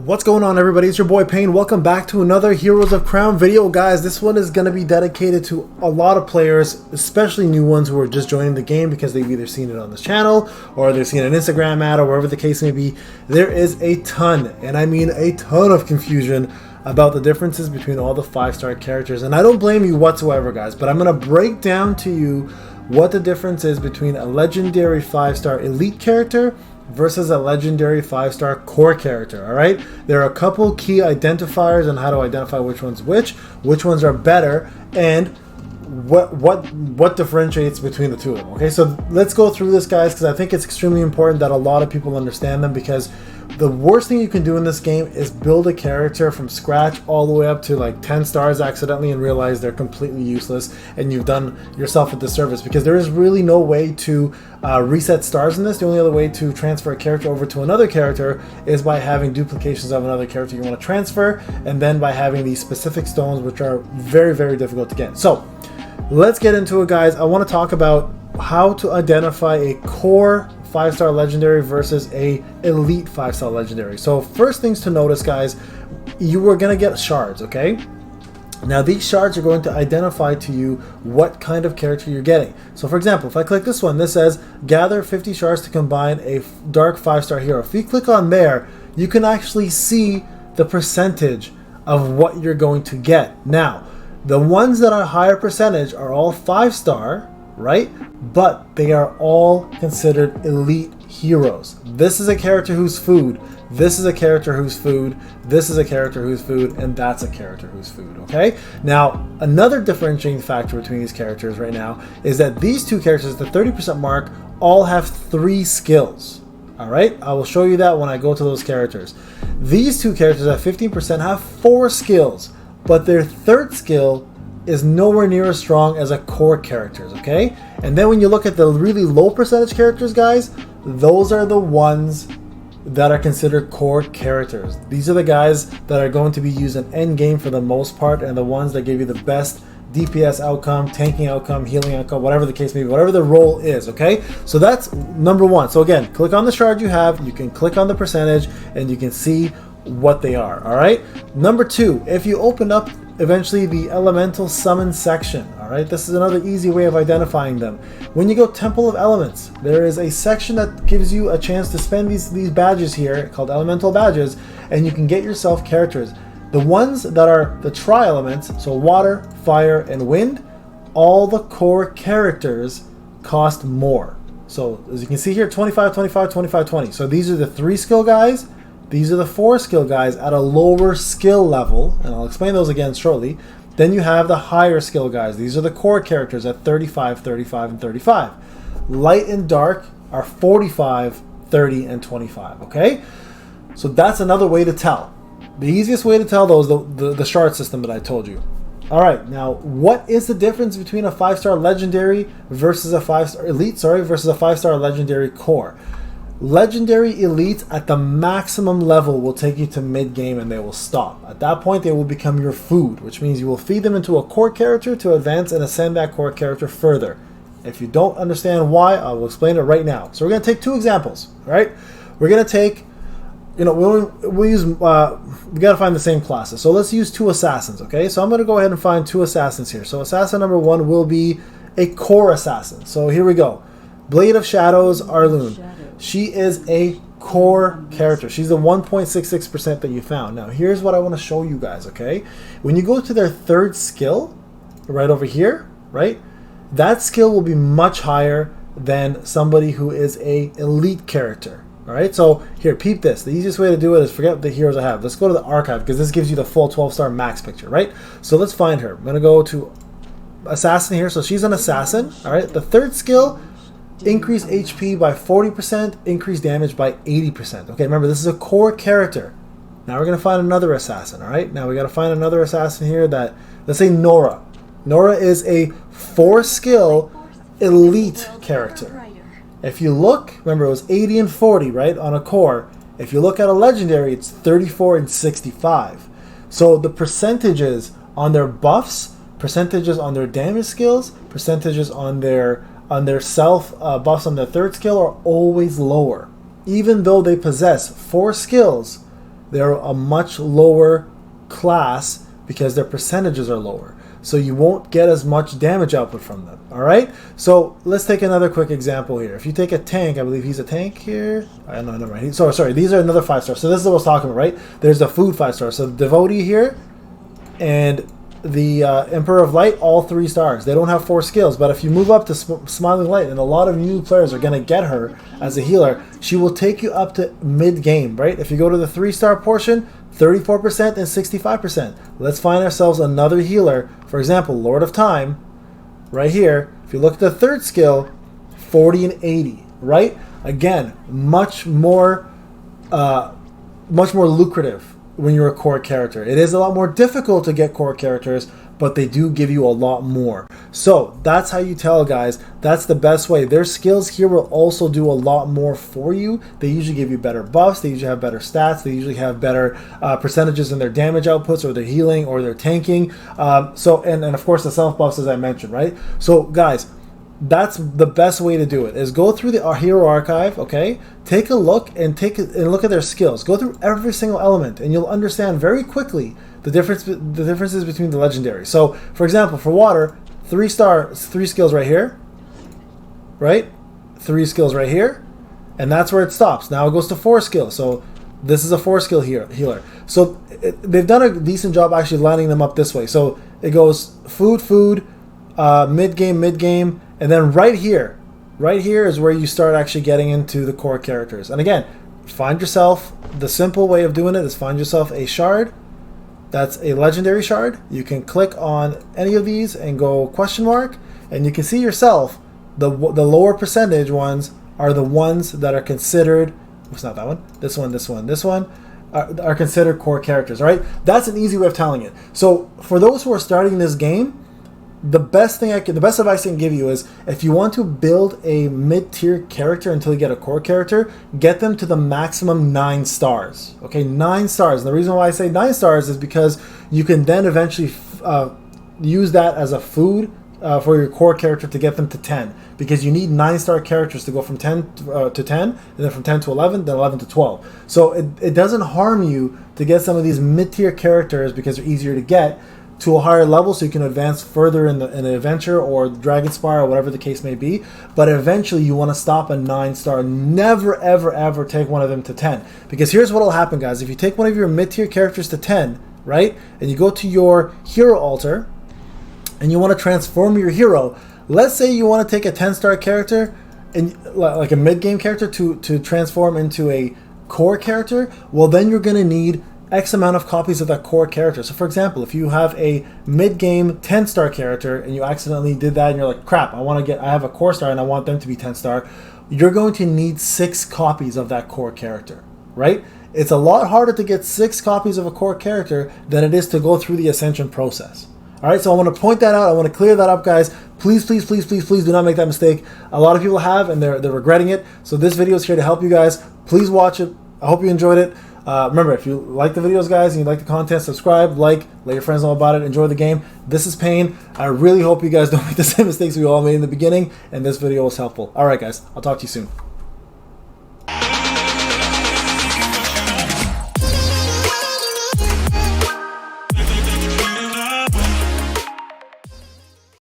What's going on, everybody? It's your boy Payne. Welcome back to another Heroes of Crown video, guys. This one is going to be dedicated to a lot of players, especially new ones who are just joining the game because they've either seen it on this channel or they've seen an Instagram ad or wherever the case may be. There is a ton, and I mean a ton of confusion about the differences between all the 5-star characters. And I don't blame you whatsoever, guys, but I'm going to break down to you what the difference is between a legendary 5-star elite character versus a legendary 5-star core character. All right, there are a couple key identifiers on how to identify which ones ones are better, and what differentiates between the two of them. Okay, so let's go through this, guys, because I think it's extremely important that a lot of people understand them, because the worst thing you can do in this game is build a character from scratch all the way up to like 10 stars accidentally and realize they're completely useless and you've done yourself a disservice, because there is really no way to reset stars in this. The only other way to transfer a character over to another character is by having duplications of another character you want to transfer, and then by having these specific stones, which are very, very difficult to get. So let's get into it, guys. I want to talk about how to identify a core 5-star legendary versus a elite 5-star legendary. So first things to notice, guys, you are going to get shards, okay? Now these shards are going to identify to you what kind of character you're getting. So for example, if I click this one, this says gather 50 shards to combine a dark 5-star hero. If you click on there, you can actually see the percentage of what you're going to get. Now, the ones that are higher percentage are all 5-star, right? But they are all considered elite heroes. This is a character who's food. This is a character who's food. This is a character who's food, and that's a character who's food, okay? Now, another differentiating factor between these characters right now is that these two characters, the 30% mark, all have 3 skills. All right, I will show you that when I go to those characters. These two characters at 15% have 4 skills, but their third skill is nowhere near as strong as a core characters, okay? And then when you look at the really low percentage characters, guys, those are the ones that are considered core characters. These are the guys that are going to be used in end game for the most part, and the ones that give you the best DPS outcome, tanking outcome, healing outcome, whatever the case may be, whatever the role is, okay? So that's number one. So again, click on the shard you have, you can click on the percentage, and you can see what they are, all right? Number 2, if you open up eventually the elemental summon section, all right, this is another easy way of identifying them. When you go Temple of Elements, there is a section that gives you a chance to spend these badges here called elemental badges, and you can get yourself characters. The ones that are the tri-elements, so water, fire, and wind, all the core characters cost more. So as you can see here, 25, 25, 25, 20. So these are the 3 skill guys. These are the 4 skill guys at a lower skill level, and I'll explain those again shortly. Then you have the higher skill guys. These are the core characters at 35, 35, and 35. Light and dark are 45, 30, and 25, okay? So that's another way to tell. The easiest way to tell, though, is the shard system that I told you. All right, now what is the difference between a 5-star legendary versus a 5-star elite, versus a 5-star legendary core? Legendary elites at the maximum level will take you to mid-game and they will stop. At that point, they will become your food, which means you will feed them into a core character to advance and ascend that core character further. If you don't understand why, I will explain it right now. So we're going to take 2 examples, all right? We're going to take, we got to find the same classes. So let's use 2 assassins, okay? So I'm going to go ahead and find 2 assassins here. So assassin number 1 will be a core assassin. So here we go. Blade of Shadows, Arlune. She is a core character. She's the 1.66% that you found. Now, here's what I want to show you guys, okay? When you go to their 3rd skill, right over here, right? That skill will be much higher than somebody who is a elite character, all right? So here, peep this. The easiest way to do it is forget the heroes I have. Let's go to the archive, because this gives you the full 12-star max picture, right? So let's find her. I'm going to go to assassin here. So she's an assassin, all right? The 3rd skill, increase HP by 40%, increase damage by 80%. Okay, remember, this is a core character. Now we're going to find another assassin, all right? Now we got to find another assassin here that, let's say Nora. Nora is a 4-skill elite character. If you look, remember it was 80 and 40, right, on a core. If you look at a legendary, it's 34 and 65. So the percentages on their buffs, percentages on their damage skills, percentages on their self buffs on their 3rd skill are always lower. Even though they possess 4 skills, they're a much lower class because their percentages are lower. So you won't get as much damage output from them. All right. So let's take another quick example here. If you take a tank, I believe he's a tank here. I know, never mind. Sorry. These are another 5-star. So this is what I was talking about, right? There's the food 5-star. So the devotee here and the Emperor of Light, all 3 stars. They don't have 4 skills, but if you move up to Smiling Light, and a lot of new players are going to get her as a healer, she will take you up to mid-game, right? If you go to the 3-star portion, 34% and 65%. Let's find ourselves another healer. For example, Lord of Time, right here. If you look at the 3rd skill, 40 and 80, right? Again, much more lucrative when you're a core character. It is a lot more difficult to get core characters, but they do give you a lot more. So that's how you tell, guys. That's the best way. Their skills here will also do a lot more for you. They usually give you better buffs. They usually have better stats. They usually have better percentages in their damage outputs, or their healing, or their tanking. And of course the self buffs, as I mentioned, right? So guys, that's the best way to do it, is go through the hero archive, okay? Take a look and look at their skills. Go through every single element, and you'll understand very quickly the differences between the legendary. So, for example, for water, 3 skills right here, right? 3 skills right here, and that's where it stops. Now it goes to 4 skills. So this is a 4 skill healer. So they've done a decent job actually lining them up this way. So it goes food, mid-game, and then right here is where you start actually getting into the core characters. And again, find yourself, the simple way of doing it is find yourself a shard. That's a legendary shard. You can click on any of these and go question mark, and you can see yourself the lower percentage ones are the ones that are considered, it's not that one, this one are considered core characters. All right, that's an easy way of telling it. So for those who are starting this game, the best advice I can give you is, if you want to build a mid-tier character until you get a core character, get them to the maximum 9 stars. Okay, 9 stars. And the reason why I say 9 stars is because you can then eventually use that as a food for your core character to get them to 10, because you need 9-star characters to go from 10 to 10, and then from 10 to 11, then 11 to 12. So it doesn't harm you to get some of these mid-tier characters, because they're easier to get, to a higher level, so you can advance further in the adventure or Dragon Spire or whatever the case may be. But eventually you want to stop a 9-star. Never ever take one of them to 10, because here's what will happen, guys. If you take one of your mid-tier characters to 10, right, and you go to your hero altar and you want to transform your hero, let's say you want to take a 10-star character, and like a mid-game character, to transform into a core character, well, then you're going to need X amount of copies of that core character. So for example, if you have a mid-game 10-star character and you accidentally did that and you're like, crap, I have a core star and I want them to be 10-star, you're going to need 6 copies of that core character, right? It's a lot harder to get 6 copies of a core character than it is to go through the ascension process. All right, so I want to point that out. I want to clear that up, guys. Please do not make that mistake. A lot of people have, and they're regretting it. So this video is here to help you guys. Please watch it. I hope you enjoyed it. Remember, if you like the videos, guys, and you like the content, subscribe, let your friends know about it, enjoy the game. This is Payne. I really hope you guys don't make the same mistakes we all made in the beginning, and this video was helpful. All right, guys, I'll talk to you soon.